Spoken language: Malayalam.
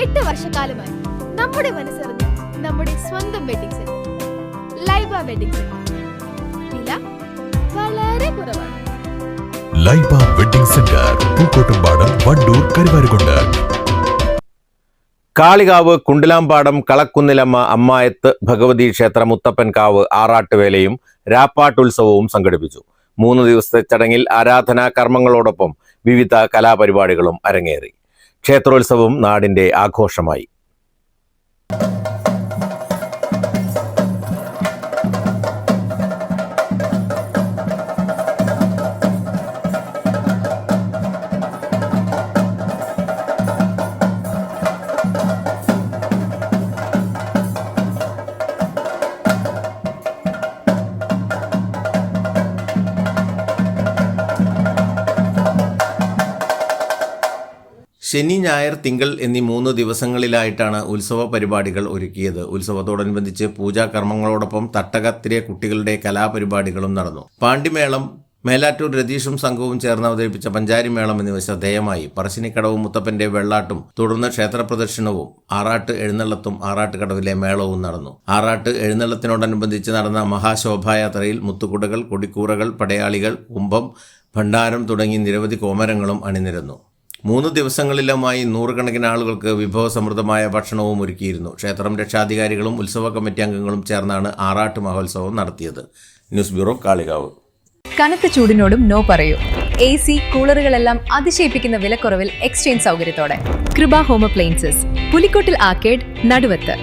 8 വർഷക്കാലമായി നമ്മുടെ മനസ്സറിഞ്ഞ് നമ്മുടെ സ്വന്തം wedding centre Laiba wedding centre. വില വളരെ കുറവാണ്. Laiba wedding centre, Pookottumpadam, Wandoor, Karuvarakundu. കാളികാവ് കുണ്ടിലാമ്പാടം കളക്കുന്നിലമ്മ അമ്മായത്ത് ഭഗവതി ക്ഷേത്ര മുത്തപ്പൻകാവ് ആറാട്ടുവേലയും രാപ്പാട്ടുത്സവവും സംഘടിപ്പിച്ചു. 3 ദിവസത്തെ ചടങ്ങിൽ ആരാധനാ കർമ്മങ്ങളോടൊപ്പം വിവിധ കലാപരിപാടികളും അരങ്ങേറി. ക്ഷേത്രോത്സവം നാടിന്റെ ആഘോഷമായി. ശനി, ഞായർ, തിങ്കൾ എന്നീ 3 ദിവസങ്ങളിലായിട്ടാണ് ഉത്സവ പരിപാടികൾ ഒരുക്കിയത്. ഉത്സവത്തോടനുബന്ധിച്ച് പൂജാകർമ്മങ്ങളോടൊപ്പം തട്ടകത്തിലെ കുട്ടികളുടെ കലാപരിപാടികളും നടന്നു. പാണ്ടിമേളം, മേലാറ്റൂർ രതീഷും സംഘവും ചേർന്ന് അവതരിപ്പിച്ച പഞ്ചാരിമേളം എന്നിവ ശ്രദ്ധേയമായി. പറശ്ശിനിക്കടവും മുത്തപ്പന്റെ വെള്ളാട്ടും തുടർന്ന് ക്ഷേത്രപ്രദർശനവും ആറാട്ട് എഴുന്നള്ളത്തും ആറാട്ടുകടവിലെ മേളവും നടന്നു. ആറാട്ട് എഴുന്നള്ളത്തിനോടനുബന്ധിച്ച് നടന്ന മഹാശോഭായാത്രയിൽ മുത്തുകുടകൾ, കൊടിക്കൂറകൾ, പടയാളികൾ, കുംഭം, ഭണ്ഡാരം തുടങ്ങി നിരവധി കോമരങ്ങളും അണിനിരന്നു. 3 ദിവസങ്ങളിലുമായി 100 കണക്കിന് ആളുകൾക്ക് വിഭവസമൃദ്ധമായ ഭക്ഷണവും ഒരുക്കിയിരുന്നു. ക്ഷേത്രം രക്ഷാധികാരികളും ഉത്സവ കമ്മിറ്റി അംഗങ്ങളും ചേർന്നാണ് ആറാട്ട് മഹോത്സവം നടത്തിയത്. News bureau, Kalikavu. കനത്ത ചൂടിനോടും നോ പറയൂ. AC, കൂളറുകളെല്ലാം അതിശയിപ്പിക്കുന്ന വിലക്കുറവിൽ എക്സ്ചേഞ്ച് സൗകര്യത്തോടെ. കൃപ ഹോം അപ്ലയൻസസ്, പുലിക്കോട്ടിൽ ആർക്കേഡ്, നടുവത്ത്.